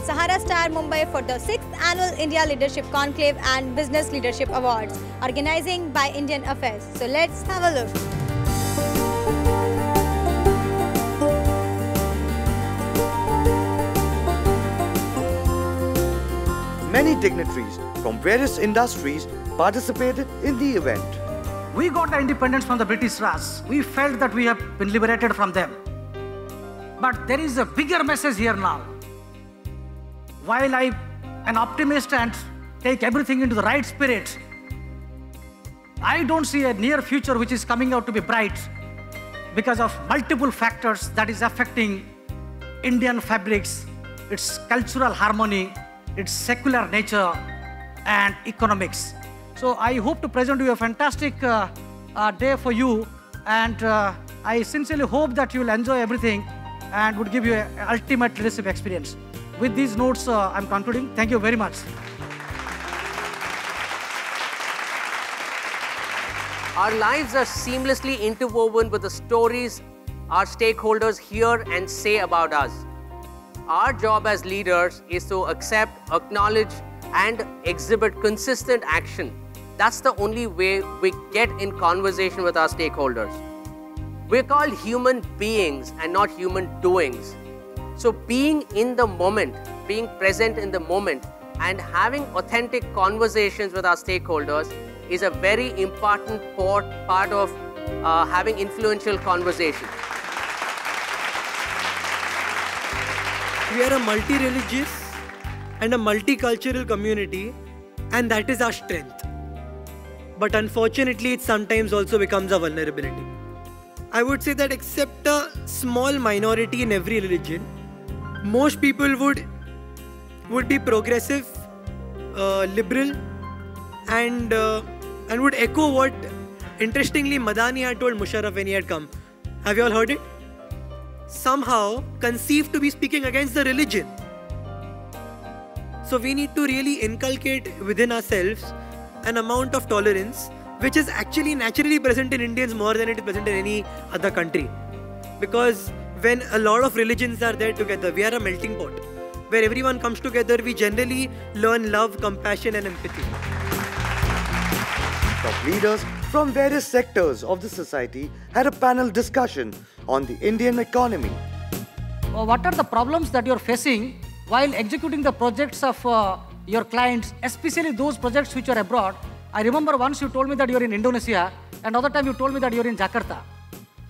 Al Sahara Star Mumbai for the 6th Annual India Leadership Conclave and Business Leadership Awards, organizing by Indian Affairs. So let's have a look. Many dignitaries from various industries participated in the event. We got the independence from the British Raj. We felt that we have been liberated from them. But there is a bigger message here now. While I'm an optimist and take everything into the right spirit, I don't see a near future which is coming out to be bright because of multiple factors that is affecting Indian fabrics, its cultural harmony, its secular nature and economics. So I hope to present you a fantastic day for you, and I sincerely hope that you will enjoy everything and would give you an ultimate leadership experience. With these notes, I'm concluding. Thank you very much. Our lives are seamlessly interwoven with the stories our stakeholders hear and say about us. Our job as leaders is to accept, acknowledge, and exhibit consistent action. That's the only way we get in conversation with our stakeholders. We're called human beings and not human doings. So being in the moment, being present in the moment, and having authentic conversations with our stakeholders is a very important part of having influential conversation. We are a multi-religious and a multicultural community, and that is our strength. But unfortunately, it sometimes also becomes a vulnerability. I would say that except a small minority in every religion, most people would be progressive, liberal, and would echo what, interestingly, Madani had told Musharraf when he had come. Have you all heard it? Somehow conceived to be speaking against the religion. So we need to really inculcate within ourselves an amount of tolerance which is actually naturally present in Indians more than it is present in any other country. Because when a lot of religions are there together, we are a melting pot. Where everyone comes together, we generally learn love, compassion and empathy. Top leaders from various sectors of the society had a panel discussion on the Indian economy. What are the problems that you're facing while executing the projects of your clients, especially those projects which are abroad? I remember once you told me that you're in Indonesia, and another time you told me that you're in Jakarta.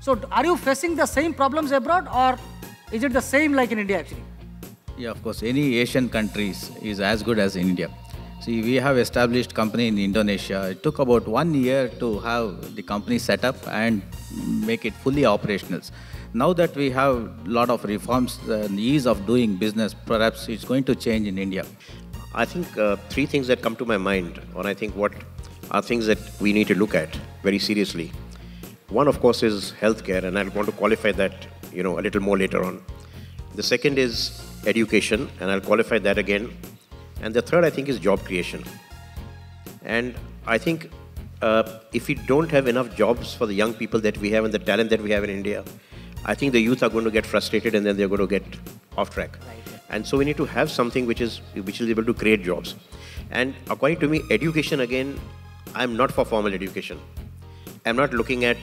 So are you facing the same problems abroad, or is it the same like in India actually? Yeah, of course, any Asian countries is as good as India. See, we have established company in Indonesia. It took about 1 year to have the company set up and make it fully operational. Now that we have a lot of reforms and ease of doing business, perhaps it's going to change in India. I think three things that come to my mind, or I think what are things that we need to look at very seriously. One, of course, is healthcare, and I'll want to qualify that, a little more later on. The second is education, and I'll qualify that again. And the third, I think, is job creation. And I think if we don't have enough jobs for the young people that we have and the talent that we have in India, I think the youth are going to get frustrated and then they're going to get off track. And so we need to have something which is able to create jobs. And according to me, education, again, I'm not for formal education. I'm not looking at,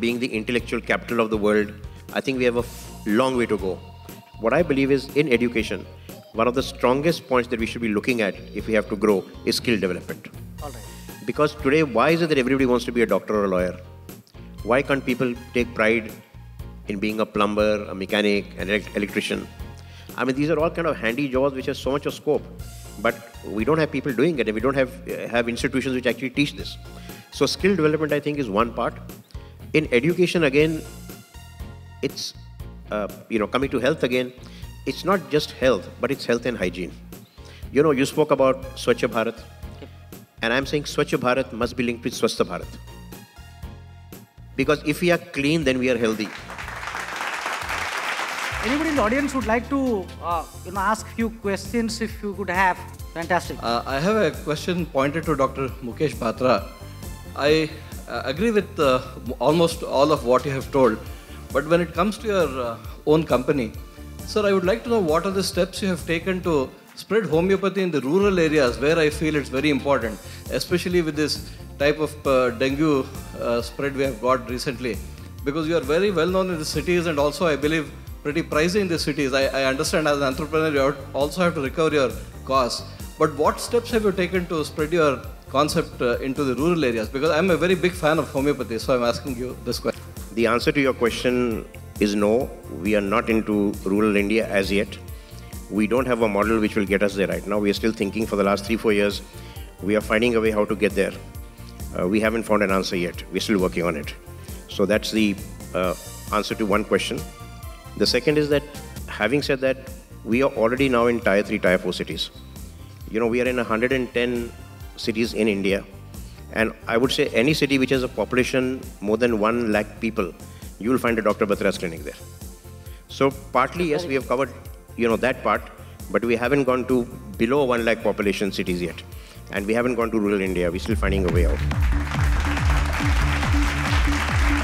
being the intellectual capital of the world. I think we have a long way to go. What I believe is in education, one of the strongest points that we should be looking at if we have to grow is skill development. All right. Because today, why is it that everybody wants to be a doctor or a lawyer? Why can't people take pride in being a plumber, a mechanic, an electrician? I mean, these are all kind of handy jobs which have so much of scope, but we don't have people doing it, and we don't have institutions which actually teach this. So skill development, I think, is one part. In education, again, it's, coming to health again, it's not just health, but it's health and hygiene. You spoke about Swachh Bharat, and I'm saying Swachh Bharat must be linked with Swasth Bharat. Because if we are clean, then we are healthy. Anybody in the audience would like to ask few questions if you could have? Fantastic. I have a question pointed to Dr. Mukesh Batra. I agree with almost all of what you have told, but when it comes to your own company, Sir, I would like to know what are the steps you have taken to spread homeopathy in the rural areas where I feel it's very important, especially with this type of dengue spread we have got recently. Because you are very well known in the cities and also I believe pretty pricey in the cities. I understand as an entrepreneur you also have to recover your costs. But what steps have you taken to spread your concept into the rural areas? Because I'm a very big fan of homeopathy, so I'm asking you this question. The answer to your question is no. We are not into rural India as yet. We don't have a model which will get us there right now. We are still thinking for the last 3-4 years. We are finding a way how to get there. We haven't found an answer yet. We're still working on it. So that's the answer to one question. The second is that, having said that, we are already now in Tier 3, Tier 4 cities. We are in 110 cities in India. And I would say any city which has a population more than 1 lakh people, you will find a Dr. Batra's clinic there. So partly, yes, we have covered, that part, but we haven't gone to below 1 lakh population cities yet. And we haven't gone to rural India. We're still finding a way out.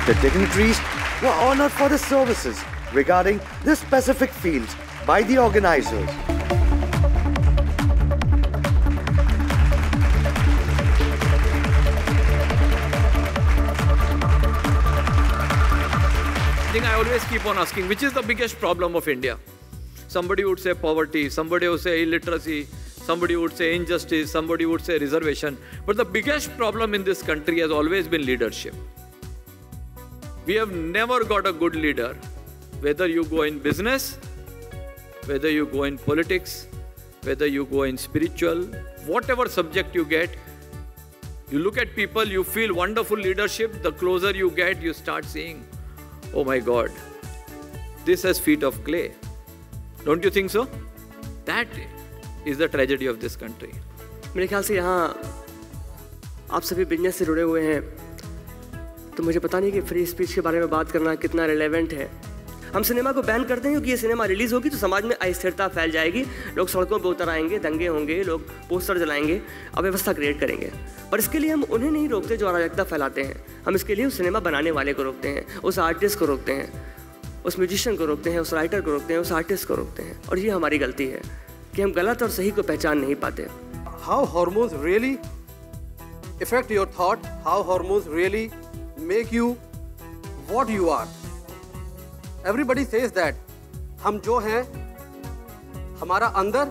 The dignitaries were honored for their services regarding this specific fields by the organizers. I always keep on asking, which is the biggest problem of India? Somebody would say poverty, somebody would say illiteracy, somebody would say injustice, somebody would say reservation. But the biggest problem in this country has always been leadership. We have never got a good leader. Whether you go in business, whether you go in politics, whether you go in spiritual, whatever subject you get, you look at people, you feel wonderful leadership. The closer you get, you start seeing, oh my God, this has feet of clay. Don't you think so? That is the tragedy of this country. मेरे ख्याल से यहाँ आप सभी business से जुड़े हुए हैं, तो मुझे पता नहीं कि फ्री स्पीच के बारे में बात करना कितना रिलेवेंट है। हम सिनेमा को बैन करते हैं क्योंकि ये सिनेमा रिलीज़ होगी तो समाज में अस्थिरता फैल जाएगी, लोग सड़कों पर उतर आएंगे, दंगे होंगे, लोग पोस्टर जलाएंगे, अव्यवस्था क्रिएट करेंगे। पर इसके लिए हम उन्हें नहीं रोकते जो अराजकता फैलाते हैं, हम इसके लिए उस सिनेमा बनाने वाले को रोकते हैं, उस आर्टिस्ट को रोकते हैं, उस म्यूजिशियन को रोकते हैं, उस राइटर को रोकते हैं, उस आर्टिस्ट को रोकते हैं। और ये हमारी गलती है कि हम गलत और सही को पहचान नहीं पाते। How hormones really affect your thought, how hormones really make you what you are. Everybody says that हम जो हैं, हमारा अंदर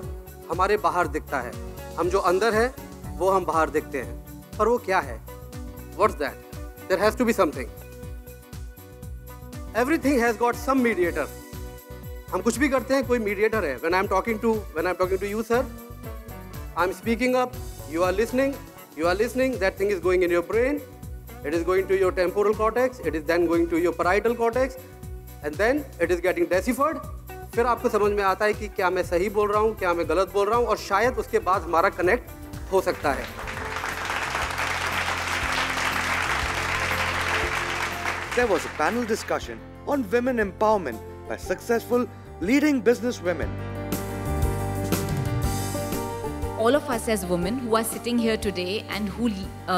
हमारे बाहर दिखता है, हम जो अंदर है वो हम बाहर दिखते हैं, पर वो क्या है? What's that? There has to be something. Everything has got some mediator. हम कुछ भी करते हैं, कोई mediator है. When I'm talking to you, sir, I'm speaking up, you are listening, that thing is going in your brain, it is going to your temporal cortex, it is then going to your parietal cortex, and then it is getting deciphered. फिर आपको समझ में आता है कि क्या मैं सही बोल रहा हूँ, क्या मैं गलत बोल रहा हूँ, और शायद उसके बाद हमारा कनेक्ट हो सकता है. There was a panel discussion on women empowerment by successful leading business women. All of us as women who are sitting here today and who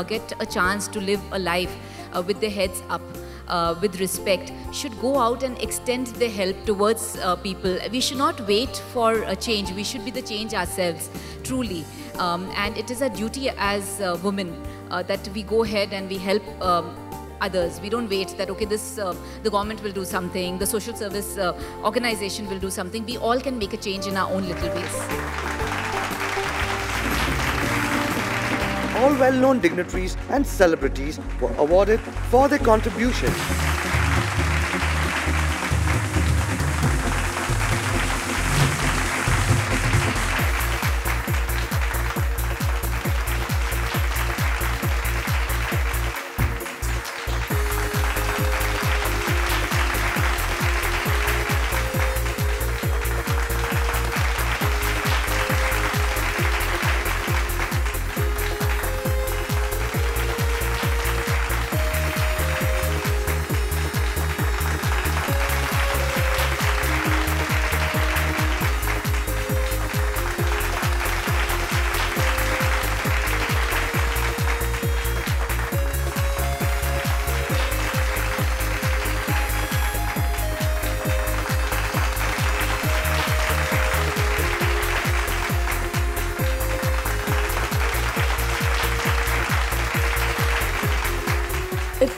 get a chance to live a life with their heads up, with respect, should go out and extend their help towards people. We should not wait for a change. We should be the change ourselves, truly. And it is a duty as women that we go ahead and we help others. We don't wait that, okay, the government will do something, the social service organization will do something. We all can make a change in our own little ways. All well-known dignitaries and celebrities were awarded for their contributions.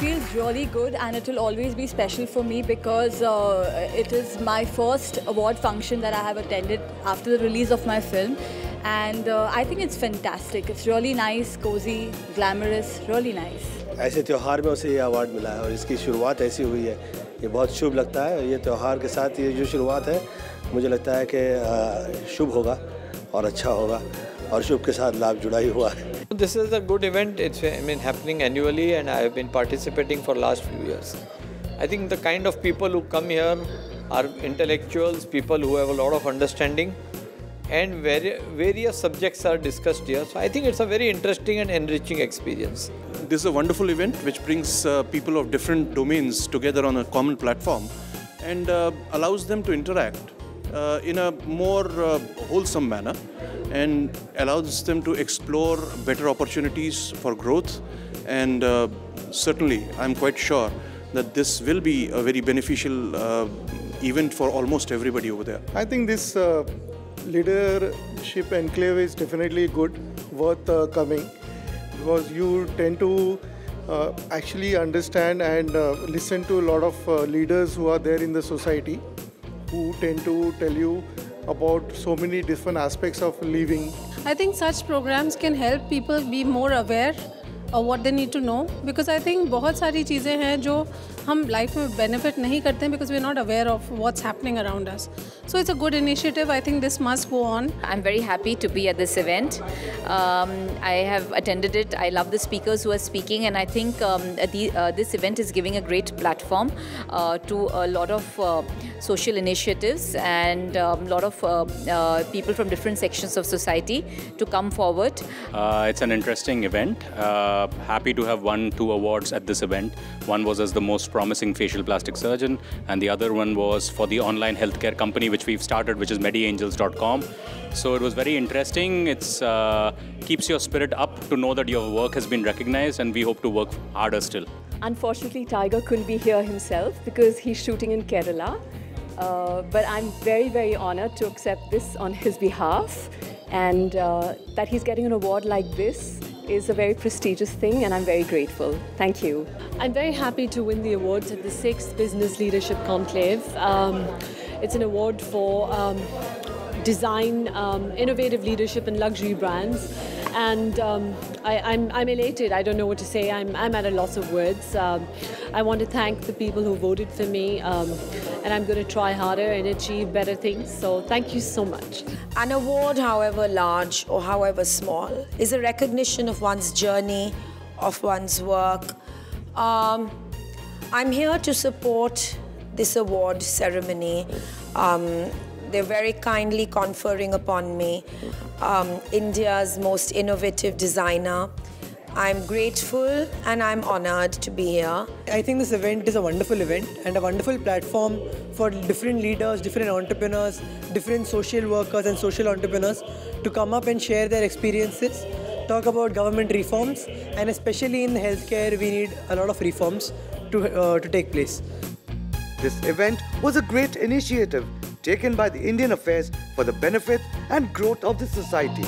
feels really good, and it will always be special for me because it is my first award function that I have attended after the release of my film. And I think it's fantastic. It's really nice, cozy, glamorous, really nice. ऐसे त्योहार में उसे ये award मिला है और इसकी शुरुआत ऐसी हुई है, ये बहुत शुभ लगता है। ये त्योहार के साथ ये जो शुरुआत है, मुझे लगता है कि शुभ होगा और अच्छा होगा और शुभ के साथ लाभ जुड़ा ही हुआ है। This is a good event. It's happening annually, and I have been participating for last few years. I think the kind of people who come here are intellectuals, people who have a lot of understanding, and various subjects are discussed here. So I think it's a very interesting and enriching experience. This is a wonderful event which brings people of different domains together on a common platform and allows them to interact in a more wholesome manner and allows them to explore better opportunities for growth. And certainly, I'm quite sure that this will be a very beneficial event for almost everybody over there. I think this leadership enclave is definitely good, worth coming, because you tend to actually understand and listen to a lot of leaders who are there in the society, who tend to tell you about so many different aspects of living. I think such programs can help people be more aware of what they need to know, because I think बहुत सारी चीज़ें हैं जो हम life में benefit नहीं करते हैं because we're not aware of what's happening around us. So it's a good initiative. I think this must go on. I'm very happy to be at this event. I have attended it. I love the speakers who are speaking, and I think this event is giving a great platform to a lot of social initiatives and a lot of people from different sections of society to come forward. It's an interesting event. Happy to have won 2 awards at this event. One was as the most promising facial plastic surgeon, and the other one was for the online healthcare company which we've started, which is mediangels.com. So it was very interesting. It's keeps your spirit up to know that your work has been recognized, and we hope to work harder still. Unfortunately, Tiger couldn't be here himself because he's shooting in Kerala. But I'm very, very honored to accept this on his behalf, and that he's getting an award like this is a very prestigious thing, and I'm very grateful. Thank you. I'm very happy to win the awards at the 6th Business Leadership Conclave. It's an award for design, innovative leadership and luxury brands. And I'm elated. I don't know what to say. I'm at a loss of words. I want to thank the people who voted for me, and I'm going to try harder and achieve better things. So thank you so much. An award, however large or however small, is a recognition of one's journey, of one's work. I'm here to support this award ceremony. They're very kindly conferring upon me India's most innovative designer. I'm grateful and I'm honored to be here. I think this event is a wonderful event and a wonderful platform for different leaders, different entrepreneurs, different social workers and social entrepreneurs to come up and share their experiences, talk about government reforms, and especially in healthcare, we need a lot of reforms to take place. This event was a great initiative taken by the Indian Affairs for the benefit and growth of the society.